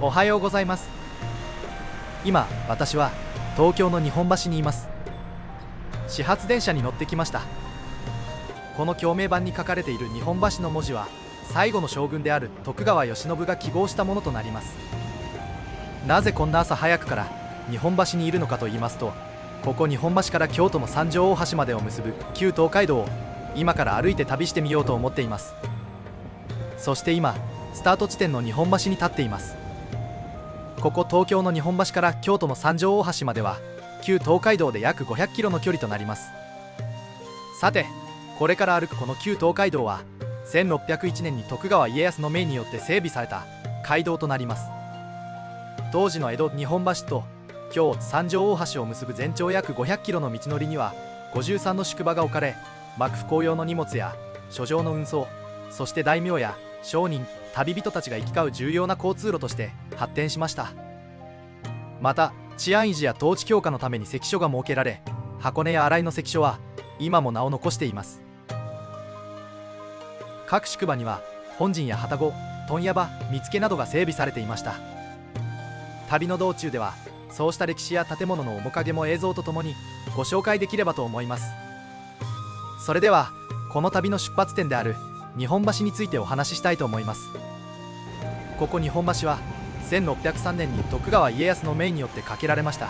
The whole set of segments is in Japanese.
おはようございます。今私は東京の日本橋にいます。始発電車に乗ってきました。この橋名板に書かれている日本橋の文字は最後の将軍である徳川慶喜が記号したものとなります。なぜこんな朝早くから日本橋にいるのかと言いますと、ここ日本橋から京都の三条大橋までを結ぶ旧東海道を今から歩いて旅してみようと思っています。そして今スタート地点の日本橋に立っています。ここ東京の日本橋から京都の三条大橋までは旧東海道で約500キロの距離となります。さて、これから歩くこの旧東海道は1601年に徳川家康の命によって整備された街道となります。当時の江戸日本橋と京三条大橋を結ぶ全長約500キロの道のりには53の宿場が置かれ、幕府公用の荷物や書状の運送、そして大名や商人、旅人たちが行き交う重要な交通路として発展しました。また治安維持や統治強化のために関所が設けられ、箱根や新井の関所は今も名を残しています。各宿場には本陣や旅籠、問屋場、見附などが整備されていました。旅の道中ではそうした歴史や建物の面影も映像とともにご紹介できればと思います。それではこの旅の出発点である日本橋についてお話ししたいと思います。ここ日本橋は1603年に徳川家康の命によって架けられました。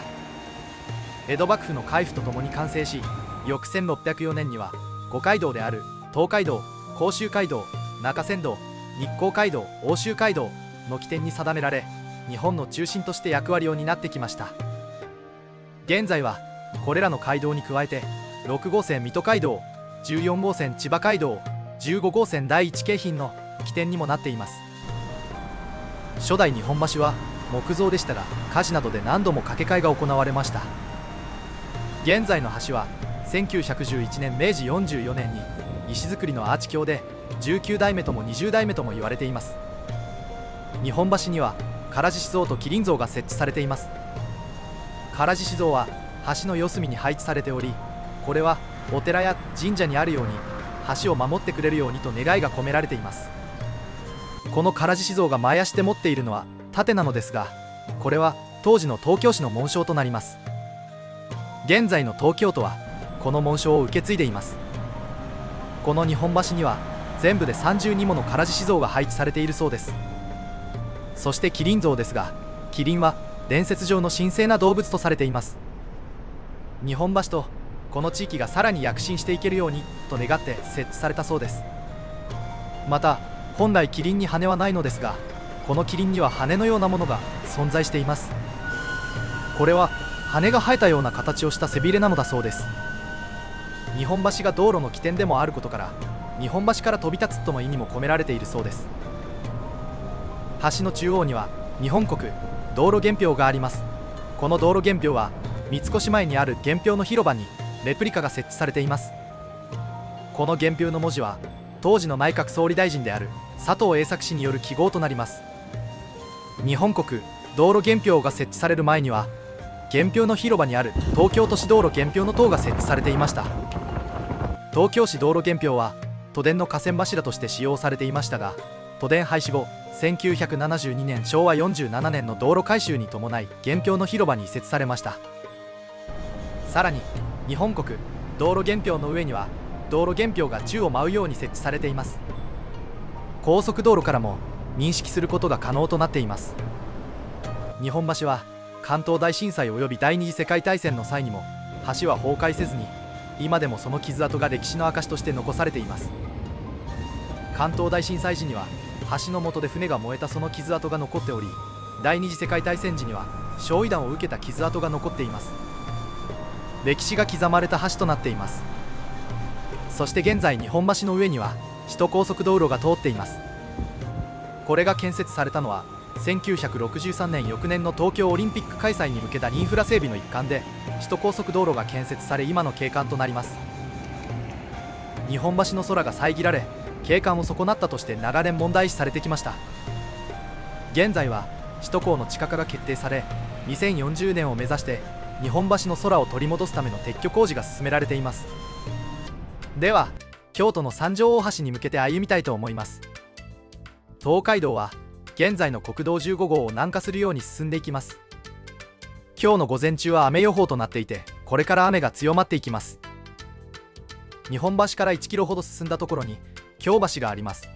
江戸幕府の開府とともに完成し、翌1604年には五街道である東海道、甲州街道、中山道、日光街道、奥州街道の起点に定められ、日本の中心として役割を担ってきました。現在はこれらの街道に加えて6号線水戸街道、14号線千葉街道、15号線第一京浜の起点にもなっています。初代日本橋は木造でしたが、火事などで何度も架け替えが行われました。現在の橋は1911年明治44年に石造りのアーチ橋で19代目とも20代目とも言われています。日本橋には唐獅子像と麒麟像が設置されています。唐獅子像は橋の四隅に配置されており、これはお寺や神社にあるように橋を守ってくれるようにと願いが込められています。この唐獅子像が前足で持っているのは盾なのですが、これは当時の東京市の紋章となります。現在の東京都はこの紋章を受け継いでいます。この日本橋には全部で32もの唐獅子像が配置されているそうです。そして麒麟像ですが、麒麟は伝説上の神聖な動物とされています。日本橋とこの地域がさらに躍進していけるようにと願って設置されたそうです。また本来麒麟に羽はないのですが、この麒麟には羽のようなものが存在しています。これは羽が生えたような形をした背びれなのだそうです。日本橋が道路の起点でもあることから、日本橋から飛び立つとの意味も込められているそうです。橋の中央には日本国道路元標があります。この道路元標は三越前にある元標の広場にレプリカが設置されています。この元標の文字は当時の内閣総理大臣である佐藤栄作氏による記号となります。日本国道路元標が設置される前には元標の広場にある東京都市道路元標の塔が設置されていました。東京市道路元標は都電の架線柱として使用されていましたが、都電廃止後1972年昭和47年の道路改修に伴い元標の広場に移設されました。さらに日本国道路元標の上には道路元標が宙を舞うように設置されています。高速道路からも認識することが可能となっています。日本橋は関東大震災及び第二次世界大戦の際にも橋は崩壊せずに、今でもその傷跡が歴史の証として残されています。関東大震災時には橋の下で船が燃えたその傷跡が残っており、第二次世界大戦時には焼夷弾を受けた傷跡が残っています。歴史が刻まれた橋となっています。そして現在日本橋の上には首都高速道路が通っています。これが建設されたのは1963年翌年の東京オリンピック開催に向けたインフラ整備の一環で、首都高速道路が建設され今の景観となります。日本橋の空が遮られ景観を損なったとして長年問題視されてきました。現在は首都高の地下化が決定され、2040年を目指して日本橋の空を取り戻すための撤去工事が進められています。では京都の三条大橋に向けて歩みたいと思います。東海道は現在の国道15号を南下するように進んでいきます。今日の午前中は雨予報となっていて、これから雨が強まっていきます。日本橋から1キロほど進んだところに京橋があります。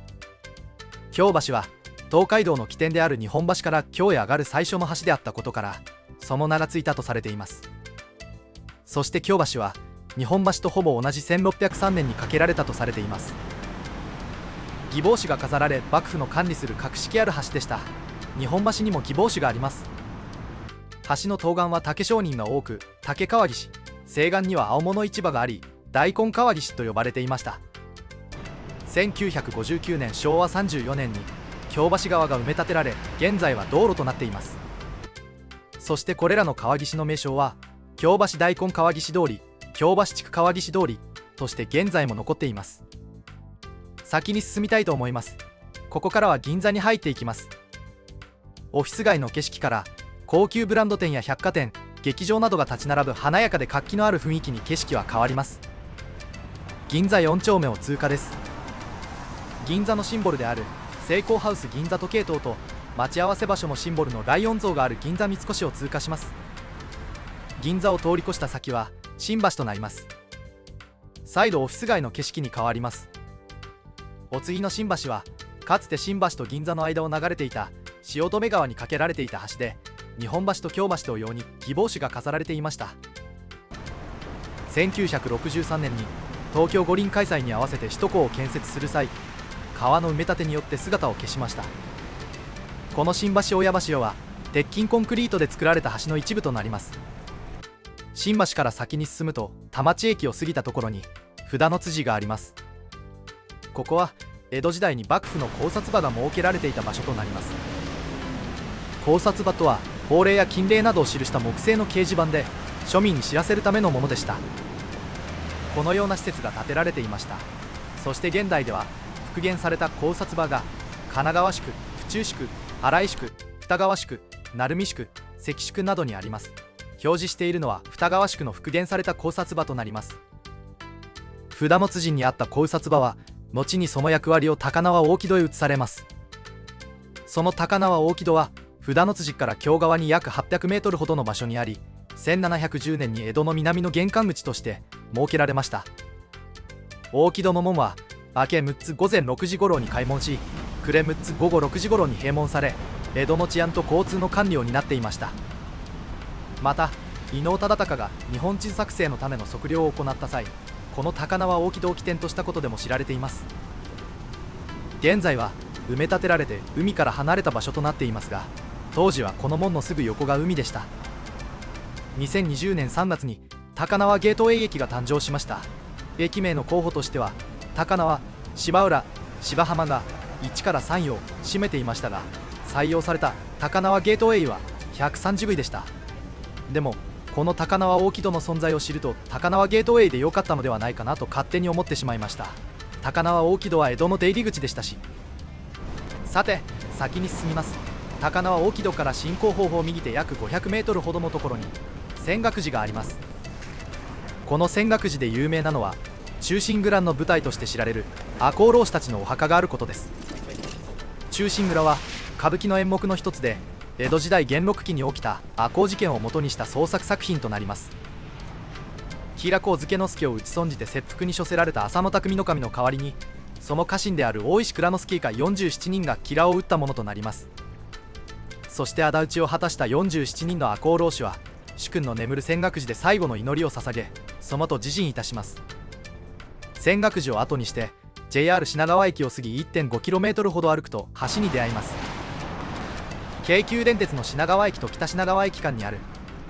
京橋は東海道の起点である日本橋から京へ上がる最初の橋であったことから、その名がついたとされています。そして京橋は日本橋とほぼ同じ1603年に架けられたとされています。義帽子が飾られ、幕府の管理する格式ある橋でした。日本橋にも義帽子があります。橋の東岸は竹商人が多く、竹川岸、西岸には青物市場があり、大根川岸と呼ばれていました。1959年昭和34年に京橋川が埋め立てられ、現在は道路となっています。そしてこれらの川岸の名称は京橋大根川岸通り、京橋地区川岸通りとして現在も残っています。先に進みたいと思います。ここからは銀座に入っていきます。オフィス街の景色から高級ブランド店や百貨店、劇場などが立ち並ぶ華やかで活気のある雰囲気に景色は変わります。銀座4丁目を通過です。銀座のシンボルであるセイコーハウス銀座時計塔と待ち合わせ場所のシンボルのライオン像がある銀座三越を通過します。銀座を通り越した先は新橋となります。再度オフィス街の景色に変わります。お次の新橋はかつて新橋と銀座の間を流れていた汐留川に架けられていた橋で、日本橋と京橋同様に義帽子が飾られていました。1963年に東京五輪開催に合わせて首都高を建設する際、川の埋め立てによって姿を消しました。この新橋親橋は鉄筋コンクリートで作られた橋の一部となります。新橋から先に進むと田町駅を過ぎたところに札の辻があります。ここは江戸時代に幕府の考察場が設けられていた場所となります。考察場とは法令や禁令などを記した木製の掲示板で庶民に知らせるためのものでした。このような施設が建てられていました。そして現代では復元された考察場が神奈川宿、府中宿、新井宿、二川宿、鳴海宿、関宿などにあります。表示しているのは二川宿の復元された考察場となります。札の辻にあった考察場は後にその役割を高輪大木戸へ移されます。その高輪大木戸は札の辻から京側に約800メートルほどの場所にあり、1710年に江戸の南の玄関口として設けられました。大木戸の門は明け6つ午前6時頃に開門し、暮れ6つ午後6時頃に閉門され、江戸の治安と交通の管理を担っていました。また伊能忠敬が日本地図作成のための測量を行った際、この高輪大木戸を起点としたことでも知られています。現在は埋め立てられて海から離れた場所となっていますが、当時はこの門のすぐ横が海でした。2020年3月に高輪ゲートウェイ駅が誕生しました。駅名の候補としては高輪、芝浦、芝浜が1から3を占めていましたが、採用された高輪ゲートウェイは130位でした。でもこの高輪大木戸の存在を知ると、高輪ゲートウェイで良かったのではないかなと勝手に思ってしまいました。高輪大木戸は江戸の出入り口でしたし。さて先に進みます。高輪大木戸から進行方向右手約500メートルほどのところに泉岳寺があります。この泉岳寺で有名なのは忠臣蔵の舞台として知られる赤穂浪士たちのお墓があることです。忠臣蔵は歌舞伎の演目の一つで、江戸時代元禄期に起きた赤穂事件を元にした創作作品となります。平子漬之助を討ち損じて切腹に処せられた浅野内匠頭の代わりに、その家臣である大石内蔵之以下47人が吉良を討ったものとなります。そして仇討ちを果たした47人の赤穂浪士は主君の眠る泉岳寺で最後の祈りを捧げ、その後自尽いたします。泉岳寺を後にして JR 品川駅を過ぎ 1.5km ほど歩くと橋に出会います。京急電鉄の品川駅と北品川駅間にある、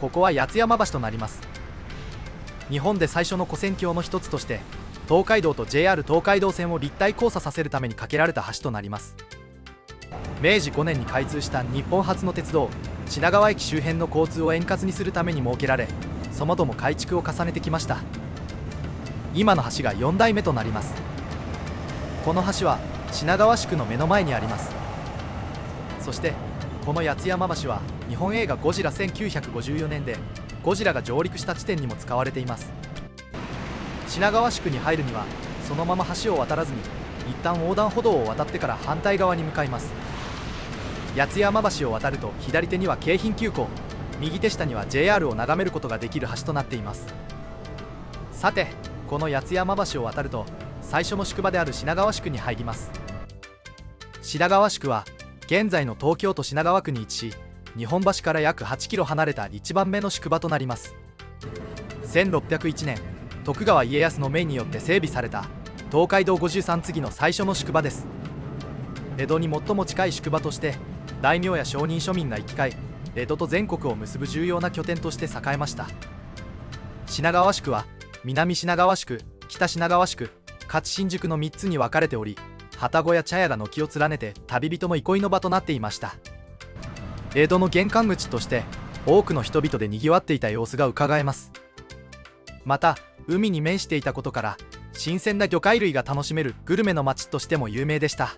ここは八ツ山橋となります。日本で最初の跨線橋の一つとして東海道と JR 東海道線を立体交差させるために架けられた橋となります。明治5年に開通した日本初の鉄道、品川駅周辺の交通を円滑にするために設けられ、その後も改築を重ねてきました。今の橋が4代目となります。この橋は品川宿の目の前にあります。そしてこの八ツ山橋は日本映画ゴジラ1954年でゴジラが上陸した地点にも使われています。品川宿に入るにはそのまま橋を渡らずに一旦横断歩道を渡ってから反対側に向かいます。八津山橋を渡ると左手には京浜急行、右手下には JR を眺めることができる橋となっています。さて、この八津山橋を渡ると最初の宿場である品川宿に入ります。品川宿は現在の東京都品川区に位置し、日本橋から約8キロ離れた1番目の宿場となります。1601年、徳川家康の命によって整備された東海道53次の最初の宿場です。江戸に最も近い宿場として大名や商人庶民が行き交い、江戸と全国を結ぶ重要な拠点として栄えました。品川宿は南品川宿、北品川宿、勝新宿の3つに分かれており、旅籠や茶屋が軒を連ねて旅人の憩いの場となっていました。江戸の玄関口として多くの人々でにぎわっていた様子がうかがえます。また海に面していたことから新鮮な魚介類が楽しめるグルメの町としても有名でした。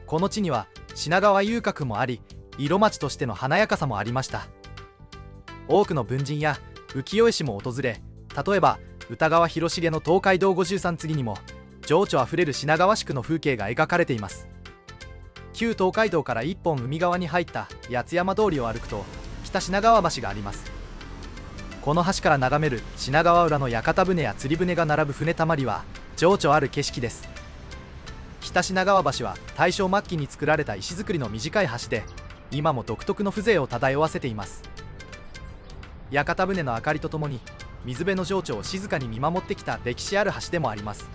この地には品川遊郭もあり、色町としての華やかさもありました。多くの文人や浮世絵師も訪れ、例えば歌川広重の東海道53次にも情緒あふれる品川宿の風景が描かれています。旧東海道から一本海側に入った八津山通りを歩くと北品川橋があります。この橋から眺める品川浦の屋形船や釣り船が並ぶ船たまりは情緒ある景色です。北品川橋は大正末期に作られた石造りの短い橋で、今も独特の風情を漂わせています。屋形船の明かりとともに水辺の情緒を静かに見守ってきた歴史ある橋でもあります。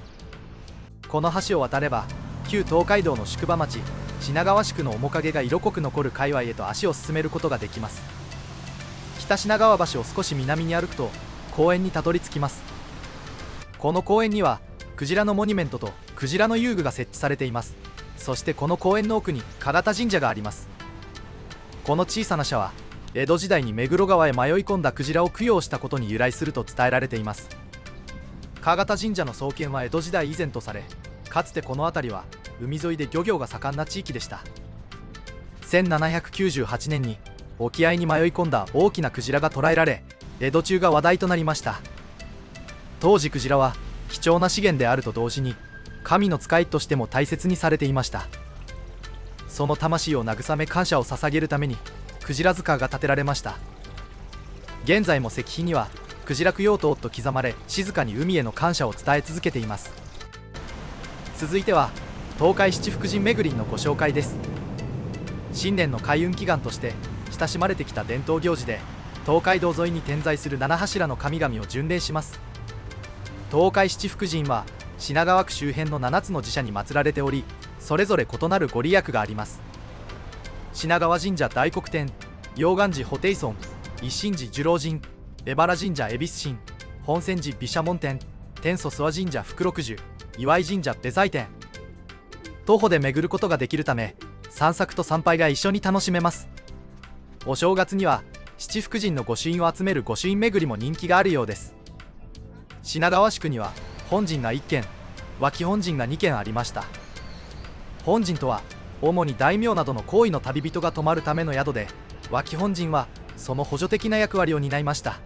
この橋を渡れば旧東海道の宿場町品川宿の面影が色濃く残る界隈へと足を進めることができます。北品川橋を少し南に歩くと公園にたどり着きます。この公園にはクジラのモニュメントとクジラの遊具が設置されています。そしてこの公園の奥に神方神社があります。この小さな社は江戸時代に目黒川へ迷い込んだクジラを供養したことに由来すると伝えられています。神方神社の創建は江戸時代以前とされ、かつてこの辺りは海沿いで漁業が盛んな地域でした。1798年に沖合に迷い込んだ大きなクジラが捕らえられ、江戸中が話題となりました。当時クジラは貴重な資源であると同時に神の使いとしても大切にされていました。その魂を慰め感謝を捧げるためにクジラ塚が建てられました。現在も石碑にはクジラ供養塔と刻まれ、静かに海への感謝を伝え続けています。続いては東海七福神巡りのご紹介です。新年の開運祈願として親しまれてきた伝統行事で、東海道沿いに点在する七柱の神々を巡礼します。東海七福神は品川区周辺の7つの寺社に祀られており、それぞれ異なるご利益があります。品川神社大黒天、陽願寺布袋尊、一心寺寿老神、江原神社恵比寿神、本泉寺毘沙門天、天祖諏訪神社福禄寿、岩井神社別財天。徒歩で巡ることができるため、散策と参拝が一緒に楽しめます。お正月には七福神の御朱印を集める御朱印巡りも人気があるようです。品川宿には本陣が1軒、脇本陣が2軒ありました。本陣とは主に大名などの高位の旅人が泊まるための宿で、脇本陣はその補助的な役割を担いました。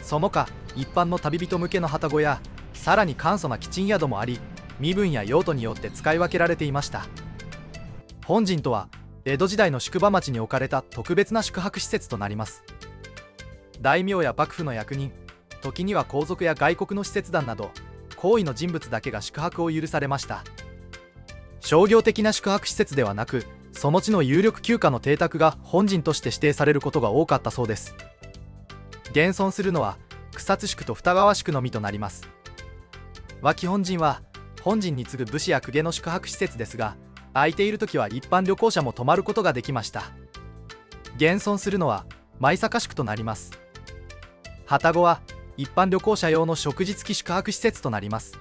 その他一般の旅人向けの旅籠や、さらに簡素なキチン宿もあり、身分や用途によって使い分けられていました。本陣とは江戸時代の宿場町に置かれた特別な宿泊施設となります。大名や幕府の役人、時には皇族や外国の使節団など高位の人物だけが宿泊を許されました。商業的な宿泊施設ではなく、その地の有力休暇の邸宅が本陣として指定されることが多かったそうです。現存するのは草津宿と二川宿のみとなります。脇本陣は本陣に次ぐ武士や公家の宿泊施設ですが、空いている時は一般旅行者も泊まることができました。現存するのは舞坂宿となります。旅籠は一般旅行者用の食事付き宿泊施設となります。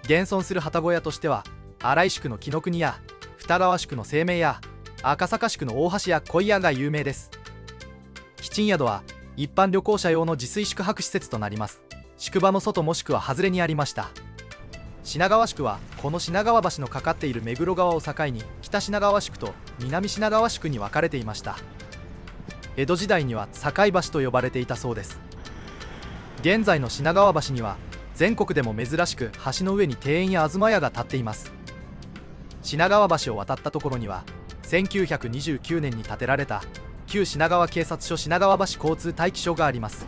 現存する旅籠屋としては新井宿の紀ノ国や二川宿の清明や赤坂宿の大橋や小屋が有名です。吉宿は一般旅行者用の自炊宿泊施設となります。宿場の外もしくは外れにありました。品川宿はこの品川橋のかかっている目黒川を境に北品川宿と南品川宿に分かれていました。江戸時代には境橋と呼ばれていたそうです。現在の品川橋には全国でも珍しく橋の上に庭園や東屋が建っています。品川橋を渡ったところには1929年に建てられた旧品川警察署品川橋交通待機所があります。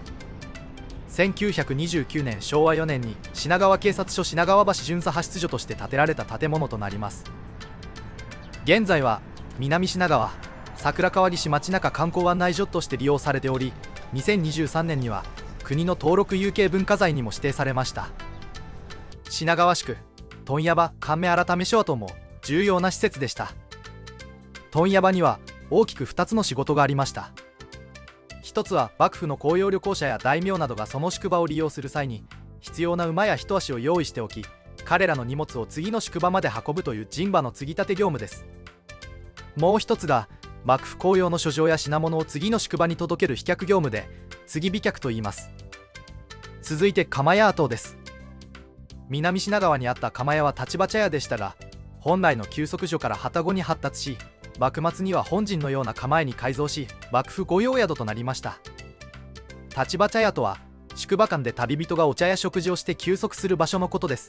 1929年昭和4年に品川警察署品川橋巡査派出所として建てられた建物となります。現在は南品川桜川岸街中観光案内所として利用されており、2023年には国の登録有形文化財にも指定されました。品川宿問屋場関目改め所跡も重要な施設でした。問屋場には大きく2つの仕事がありました。一つは幕府の公用旅行者や大名などがその宿場を利用する際に必要な馬や一足を用意しておき、彼らの荷物を次の宿場まで運ぶという人馬の継ぎ立て業務です。もう一つが幕府公用の書状や品物を次の宿場に届ける飛脚業務で継ぎ飛脚と言います。続いて釜屋跡です。南品川にあった釜屋は立場茶屋でしたが、本来の休息所から旅籠に発達し、幕末には本陣のような構えに改造し、幕府御用宿となりました。立場茶屋とは宿場間で旅人がお茶や食事をして休息する場所のことです。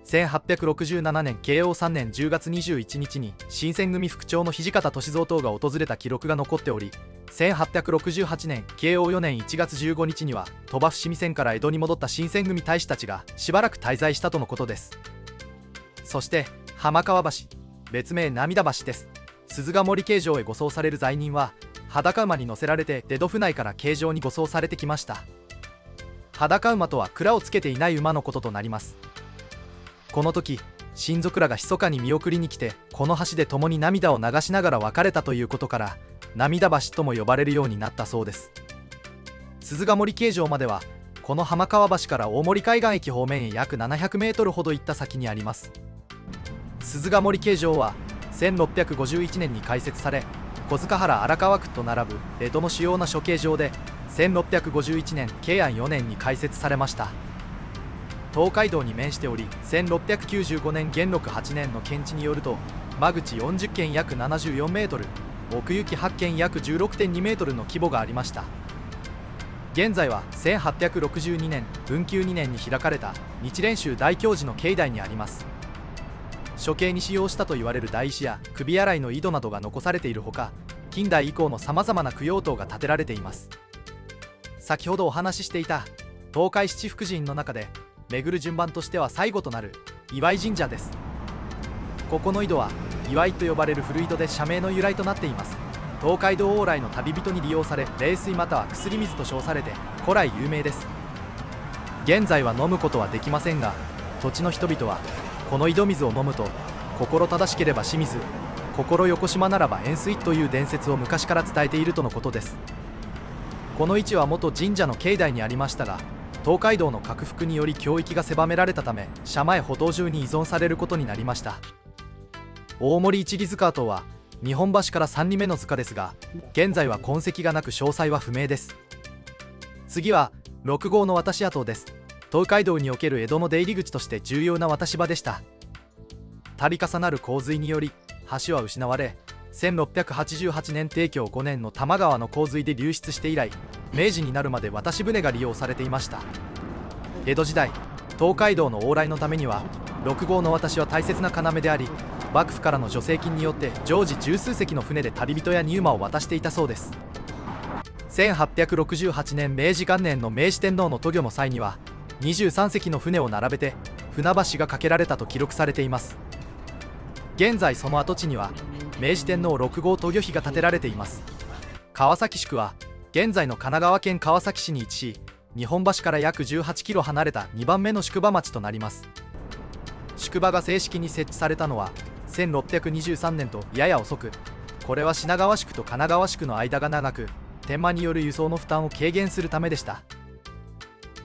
1867年慶応3年10月21日に新選組副長の土方歳三等が訪れた記録が残っており、1868年慶応4年1月15日には鳥羽伏見線から江戸に戻った新選組大使たちがしばらく滞在したとのことです。そして浜川橋、別名涙橋です。鈴ヶ森刑場へ護送される罪人は裸馬に乗せられて出戸府内から刑場に護送されてきました。裸馬とは蔵をつけていない馬のこととなります。この時親族らが密かに見送りに来て、この橋で共に涙を流しながら別れたということから涙橋とも呼ばれるようになったそうです。鈴ヶ森刑場まではこの浜川橋から大森海岸駅方面へ約700メートルほど行った先にあります。鈴ヶ森刑場は1651年に開設され、小塚原荒川区と並ぶ江戸の主要な処刑場で1651年慶安4年に開設されました。東海道に面しており、1695年元禄8年の検地によると、間口40軒約74メートル、奥行き8軒約16.2メートルの規模がありました。現在は1862年文久2年に開かれた日蓮宗大教寺の境内にあります。処刑に使用したといわれる台石や首洗いの井戸などが残されているほか、近代以降のさまざまな供養塔が建てられています。先ほどお話ししていた東海七福神の中で巡る順番としては最後となる岩井神社です。ここの井戸は岩井と呼ばれる古井戸で社名の由来となっています。東海道往来の旅人に利用され、冷水または薬水と称されて古来有名です。現在は飲むことはできませんが、土地の人々はこの井戸水を飲むと心正しければ清水、心よこしまならば塩水という伝説を昔から伝えているとのことです。この位置は元神社の境内にありましたが、東海道の拡幅により境域が狭められたため社前歩道中に依存されることになりました。大森一里塚跡は日本橋から3里目の塚ですが、現在は痕跡がなく詳細は不明です。次は六号の渡し跡です。東海道における江戸の出入り口として重要な渡し場でした。度重なる洪水により橋は失われ、1688年貞享5年の多摩川の洪水で流出して以来、明治になるまで渡し船が利用されていました。江戸時代、東海道の往来のためには六号の渡しは大切な要であり、幕府からの助成金によって常時十数隻の船で旅人や荷馬を渡していたそうです。1868年明治元年の明治天皇の渡御の際には23隻の船を並べて船橋が架けられたと記録されています。現在その跡地には明治天皇6号渡御碑が建てられています。川崎宿は現在の神奈川県川崎市に位置し、日本橋から約18キロ離れた2番目の宿場町となります。宿場が正式に設置されたのは1623年とやや遅く、これは品川宿と神奈川宿の間が長く、天満による輸送の負担を軽減するためでした。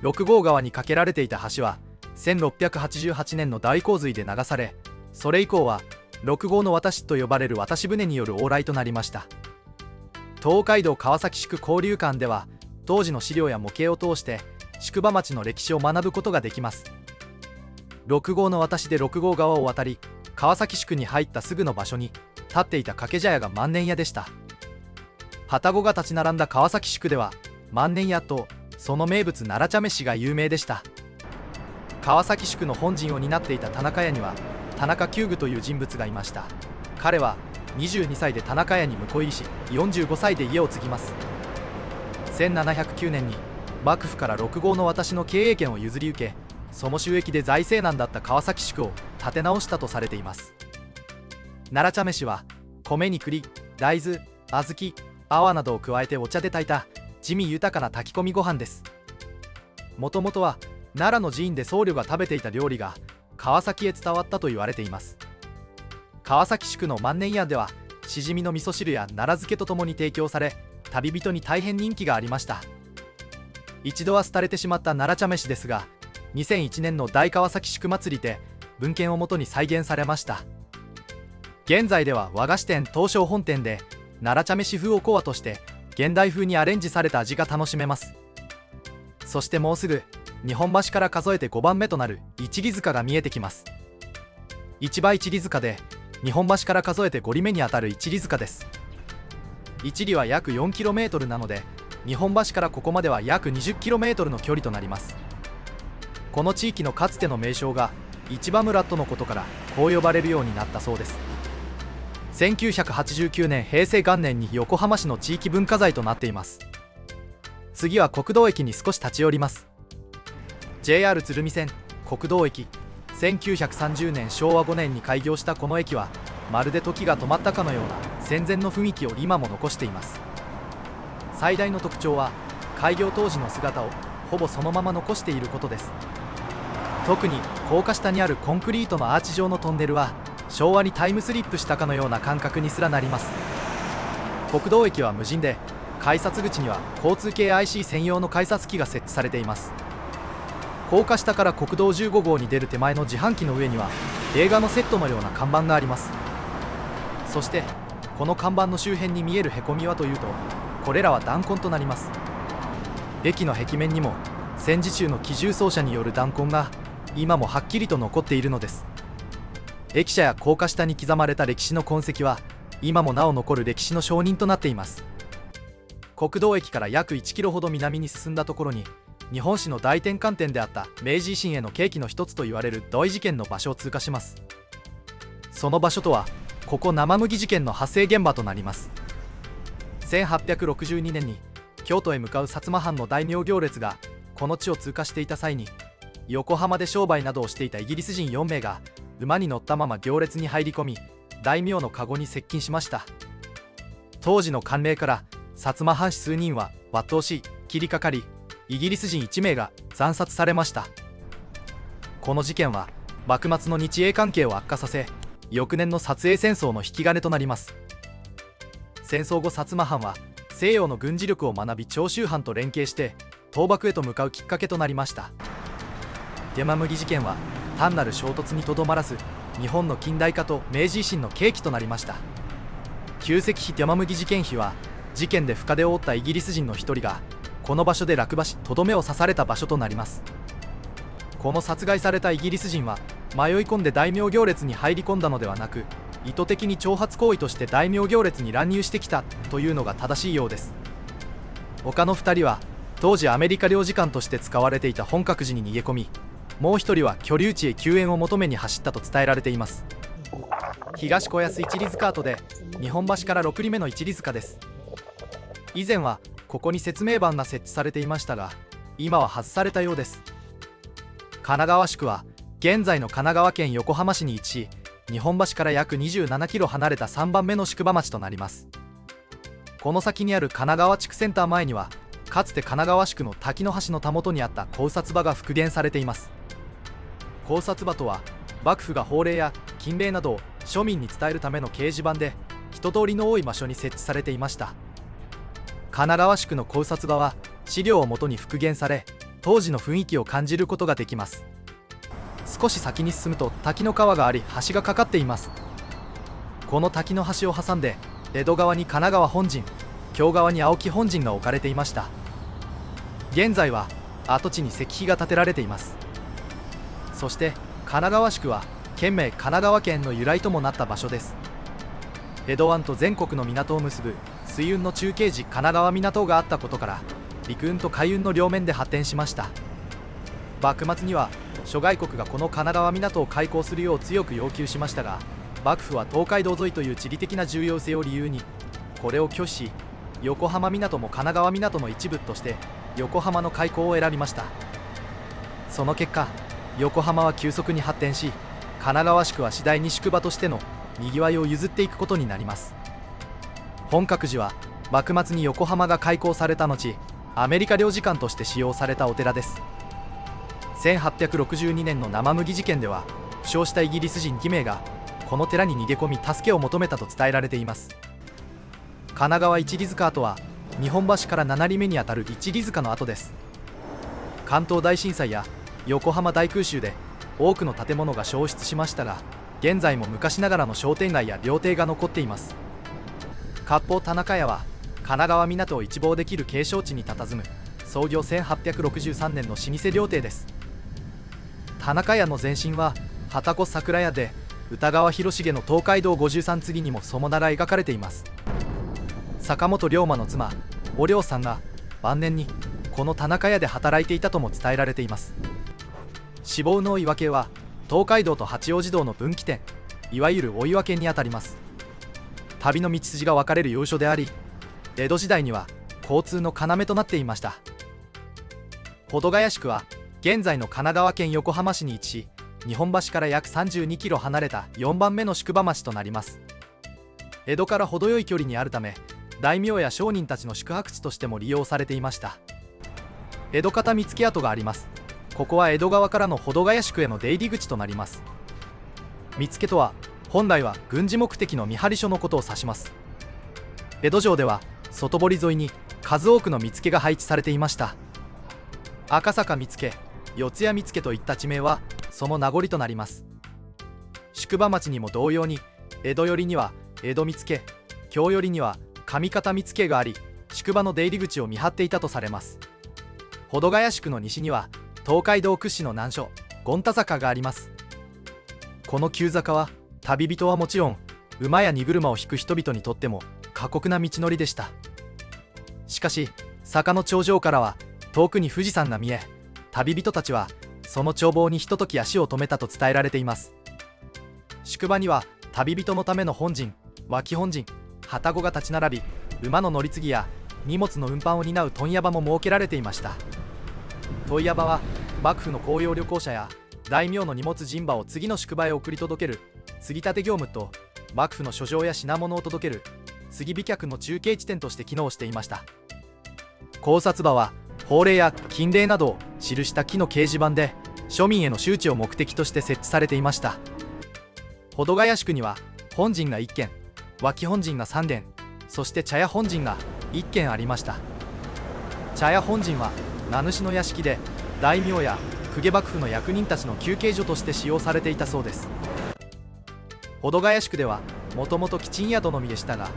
六郷川に架けられていた橋は1688年の大洪水で流され、それ以降は六郷の渡しと呼ばれる渡し船による往来となりました。東海道川崎宿交流館では当時の資料や模型を通して宿場町の歴史を学ぶことができます。六郷の渡しで六郷川を渡り、川崎宿に入ったすぐの場所に立っていた掛け茶屋が万年屋でした。旅籠が立ち並んだ川崎宿では万年屋とその名物奈良茶飯が有名でした。川崎宿の本陣を担っていた田中屋には田中久具という人物がいました。彼は22歳で田中屋に婿入りし、45歳で家を継ぎます。1709年に幕府から6号の私の経営権を譲り受け、その収益で財政難だった川崎宿を立て直したとされています。奈良茶飯は米に栗、大豆、小豆、泡などを加えてお茶で炊いた地味豊かな炊き込みご飯です。もともとは奈良の寺院で僧侶が食べていた料理が川崎へ伝わったと言われています。川崎宿の万年屋ではしじみの味噌汁や奈良漬けとともに提供され、旅人に大変人気がありました。一度は廃れてしまった奈良茶飯ですが、2001年の大川崎宿祭りで文献をもとに再現されました。現在では和菓子店東証本店で奈良茶飯風おこわとして現代風にアレンジされた味が楽しめます。そしてもうすぐ日本橋から数えて5番目となる一里塚が見えてきます。市場一里塚で日本橋から数えて5里目にあたる一里塚です。一里は約 4km なので、日本橋からここまでは約 20km の距離となります。この地域のかつての名称が市場村とのことからこう呼ばれるようになったそうです。1989年平成元年に横浜市の地域文化財となっています。次は国道駅に少し立ち寄ります。 JR 鶴見線国道駅、1930年昭和5年に開業したこの駅はまるで時が止まったかのような戦前の雰囲気を今も残しています。最大の特徴は開業当時の姿をほぼそのまま残していることです。特に高架下にあるコンクリートのアーチ状のトンネルは昭和にタイムスリップしたかのような感覚にすらなります。国道駅は無人で、改札口には交通系 IC 専用の改札機が設置されています。高架下から国道15号に出る手前の自販機の上には映画のセットのような看板があります。そしてこの看板の周辺に見えるへこみはというと、これらは弾痕となります。駅の壁面にも戦時中の機銃掃射による弾痕が今もはっきりと残っているのです。駅舎や高架下に刻まれた歴史の痕跡は今もなお残る歴史の証人となっています。国道駅から約1キロほど南に進んだところに、日本史の大転換点であった明治維新への契機の一つと言われる土井事件の場所を通過します。その場所とはここ生麦事件の発生現場となります。1862年に京都へ向かう薩摩藩の大名行列がこの地を通過していた際に、横浜で商売などをしていたイギリス人4名が馬に乗ったまま行列に入り込み、大名の籠に接近しました。当時の慣例から薩摩藩士数人は抜刀し切りかかり、イギリス人1名が惨殺されました。この事件は幕末の日英関係を悪化させ、翌年の薩英戦争の引き金となります。戦争後、薩摩藩は西洋の軍事力を学び、長州藩と連携して倒幕へと向かうきっかけとなりました。山麦事件は単なる衝突にとどまらず、日本の近代化と明治維新の契機となりました。旧石碑山麦事件碑は、事件で深手を負ったイギリス人の一人がこの場所で落馬し、とどめを刺された場所となります。この殺害されたイギリス人は迷い込んで大名行列に入り込んだのではなく、意図的に挑発行為として大名行列に乱入してきたというのが正しいようです。他の2人は当時アメリカ領事館として使われていた本覚寺に逃げ込み、もう1人は居留地へ救援を求めに走ったと伝えられています。東小安一里塚跡で日本橋から6里目の一里塚です。以前はここに説明板が設置されていましたが、今は外されたようです。神奈川宿は現在の神奈川県横浜市に位置し、日本橋から約27キロ離れた3番目の宿場町となります。この先にある神奈川地区センター前には、かつて神奈川宿の滝の橋のたもとにあった考察場が復元されています。考察場とは、幕府が法令や禁令などを庶民に伝えるための掲示板で人通りの多い場所に設置されていました。神奈川宿の考察場は資料をもとに復元され、当時の雰囲気を感じることができます。少し先に進むと滝の川があり、橋がかかっています。この滝の橋を挟んで江戸川に神奈川本陣、京川に青木本陣が置かれていました。現在は跡地に石碑が建てられています。そして神奈川宿は県名神奈川県の由来ともなった場所です。江戸湾と全国の港を結ぶ水運の中継時、神奈川港があったことから陸運と海運の両面で発展しました。幕末には諸外国がこの神奈川港を開港するよう強く要求しましたが、幕府は東海道沿いという地理的な重要性を理由にこれを拒否し、横浜港も神奈川港の一部として横浜の開港を選びました。その結果、横浜は急速に発展し、神奈川宿は次第に宿場としてのにぎわいを譲っていくことになります。本覚寺は幕末に横浜が開港された後、アメリカ領事館として使用されたお寺です。1862年の生麦事件では、負傷したイギリス人2名がこの寺に逃げ込み助けを求めたと伝えられています。神奈川一里塚跡は日本橋から7里目にあたる一里塚の跡です。関東大震災や横浜大空襲で多くの建物が焼失しましたが、現在も昔ながらの商店街や料亭が残っています。割烹田中屋は神奈川港を一望できる景勝地に佇む創業1863年の老舗料亭です。田中屋の前身は旅籠桜屋で、歌川広重の東海道53次にもその名が描かれています。坂本龍馬の妻お龍さんが晩年にこの田中屋で働いていたとも伝えられています。死亡の追分は東海道と八王子道の分岐点、いわゆる追分にあたります。旅の道筋が分かれる要所であり、江戸時代には交通の要となっていました。保土ヶ谷宿は現在の神奈川県横浜市に位置し、日本橋から約32キロ離れた4番目の宿場町となります。江戸から程よい距離にあるため、大名や商人たちの宿泊地としても利用されていました。江戸方見附跡があります。ここは江戸川からの保土ヶ谷宿への出入り口となります。見附とは本来は軍事目的の見張り所のことを指します。江戸城では外堀沿いに数多くの見附が配置されていました。赤坂見附、四谷見附といった地名はその名残となります。宿場町にも同様に、江戸寄りには江戸見附、京寄りには上方見附があり、宿場の出入り口を見張っていたとされます。保土ヶ谷宿の西には東海道屈指の難所権太坂があります。この急坂は旅人はもちろん、馬や荷車を引く人々にとっても過酷な道のりでした。しかし坂の頂上からは遠くに富士山が見え、旅人たちはその眺望にひととき足を止めたと伝えられています。宿場には旅人のための本陣、脇本陣、旅籠が立ち並び、馬の乗り継ぎや荷物の運搬を担う問屋場も設けられていました。問屋場は幕府の公用旅行者や大名の荷物陣馬を次の宿場へ送り届ける継ぎ立て業務と、幕府の書状や品物を届ける継ぎ飛脚の中継地点として機能していました。考察場は法令や禁令などを記した木の掲示板で庶民への周知を目的として設置されていました。保土ヶ谷宿には本陣が1軒、脇本陣が3軒、そして茶屋本陣が1軒ありました。茶屋本陣は名主の屋敷で、大名や公家幕府の役人たちの休憩所として使用されていたそうです。保土ヶ谷宿ではもともと吉宿のみでしたが、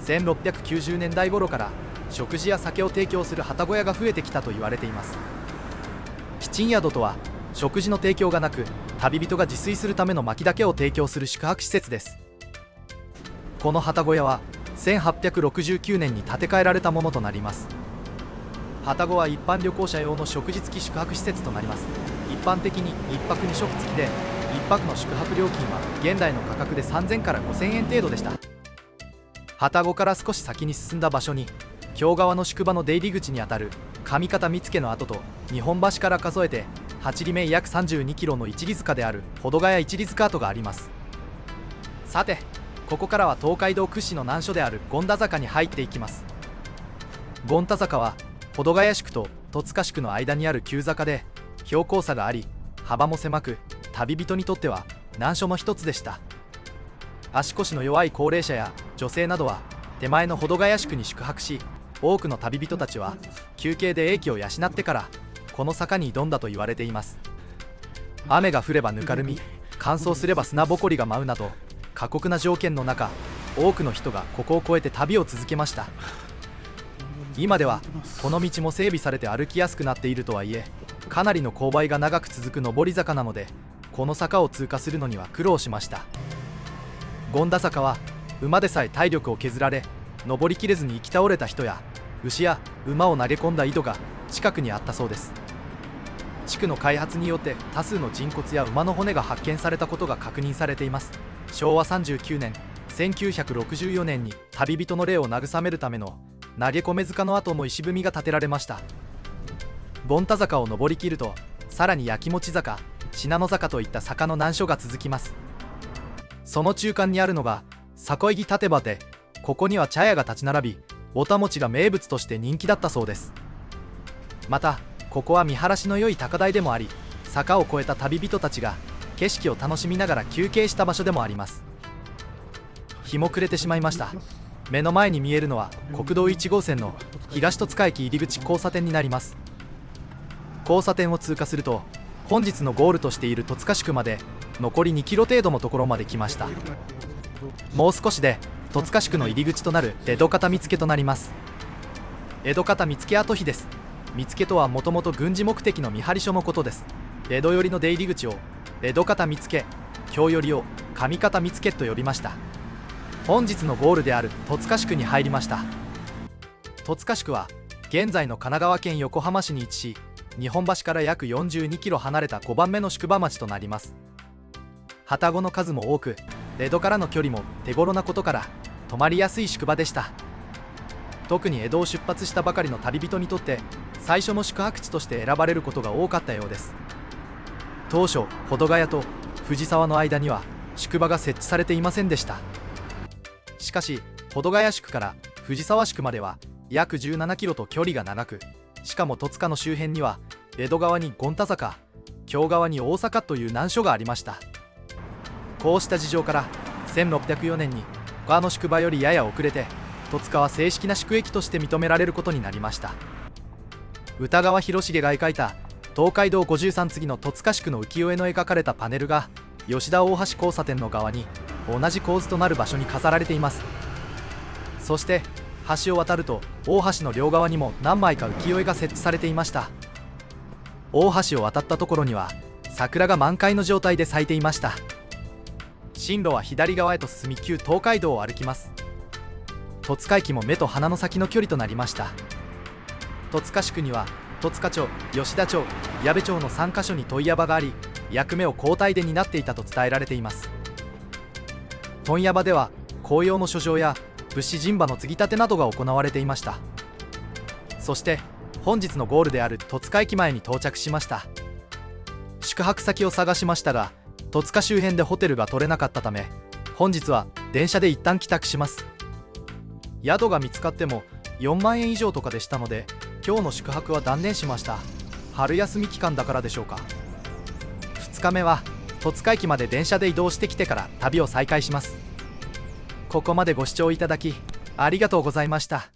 1690年代頃から食事や酒を提供する旅籠屋が増えてきたと言われています。吉宿とは食事の提供がなく、旅人が自炊するための薪だけを提供する宿泊施設です。この旅籠屋は1869年に建て替えられたものとなります。旅籠は一般旅行者用の食事付き宿泊施設となります。一般的に1泊2食付きで、1泊の宿泊料金は現代の価格で3000から5000円程度でした。旅籠から少し先に進んだ場所に、京川の宿場の出入り口にあたる上方見附の跡と、日本橋から数えて8里目約32キロの一里塚である保土ヶ谷一里塚跡があります。さて、ここからは東海道屈指の難所である権太坂に入っていきます。権太坂は保土ヶ谷宿と戸塚宿の間にある急坂で、標高差があり幅も狭く、旅人にとっては難所の一つでした。足腰の弱い高齢者や女性などは手前の保土ヶ谷宿に宿泊し、多くの旅人たちは休憩で英気を養ってからこの坂に挑んだと言われています。雨が降ればぬかるみ、乾燥すれば砂ぼこりが舞うなど過酷な条件の中、多くの人がここを越えて旅を続けました。今ではこの道も整備されて歩きやすくなっているとはいえ、かなりの勾配が長く続く上り坂なので、この坂を通過するのには苦労しました。権太坂は馬でさえ体力を削られ、登りきれずに行き倒れた人や牛や馬を投げ込んだ井戸が近くにあったそうです。地区の開発によって多数の人骨や馬の骨が発見されたことが確認されています。昭和39年1964年に旅人の霊を慰めるための投げ込め塚の後も石踏みが建てられました。権太坂を登りきると、さらに焼きもち坂、信濃坂といった坂の難所が続きます。その中間にあるのが坂井木立場で、ここには茶屋が立ち並び、ぼた餅が名物として人気だったそうです。またここは見晴らしの良い高台でもあり、坂を越えた旅人たちが景色を楽しみながら休憩した場所でもあります。日も暮れてしまいました。目の前に見えるのは国道1号線の東戸塚駅入り口交差点になります。交差点を通過すると、本日のゴールとしている戸塚宿まで残り2キロ程度のところまで来ました。もう少しで戸塚宿の入り口となる江戸方見附となります。江戸方見附跡碑です。見附とはもともと軍事目的の見張り所のことです。江戸寄りの出入り口を江戸方見附、京寄りを上方見附と呼びました。本日のゴールである戸塚宿に入りました。戸塚宿は現在の神奈川県横浜市に位置し、日本橋から約42キロ離れた5番目の宿場町となります。旅籠の数も多く、江戸からの距離も手頃なことから泊まりやすい宿場でした。特に江戸を出発したばかりの旅人にとって最初の宿泊地として選ばれることが多かったようです。当初保土ヶ谷と藤沢の間には宿場が設置されていませんでした。しかし保土ヶ谷宿から藤沢宿までは約17キロと距離が長く、しかも戸塚の周辺には江戸川に権太坂、京川に大坂という難所がありました。こうした事情から1604年に他の宿場よりやや遅れて戸塚は正式な宿駅として認められることになりました。歌川広重が描いた東海道53次の戸塚宿の浮世絵の描かれたパネルが吉田大橋交差点の側に同じ構図となる場所に飾られています。そして橋を渡ると大橋の両側にも何枚か浮世絵が設置されていました。大橋を渡ったところには桜が満開の状態で咲いていました。進路は左側へと進み旧東海道を歩きます。戸塚駅も目と鼻の先の距離となりました。戸塚宿には戸塚町、吉田町、矢部町の3カ所に問屋場があり、役目を交代で担っていたと伝えられています。問屋場では紅葉の書状や物資人馬の継ぎ立てなどが行われていました。そして本日のゴールである戸塚駅前に到着しました。宿泊先を探しましたが、戸塚周辺でホテルが取れなかったため、本日は電車で一旦帰宅します。宿が見つかっても4万円以上とかでしたので、今日の宿泊は断念しました。春休み期間だからでしょうか。2日目は戸塚駅まで電車で移動してきてから旅を再開します。ここまでご視聴いただきありがとうございました。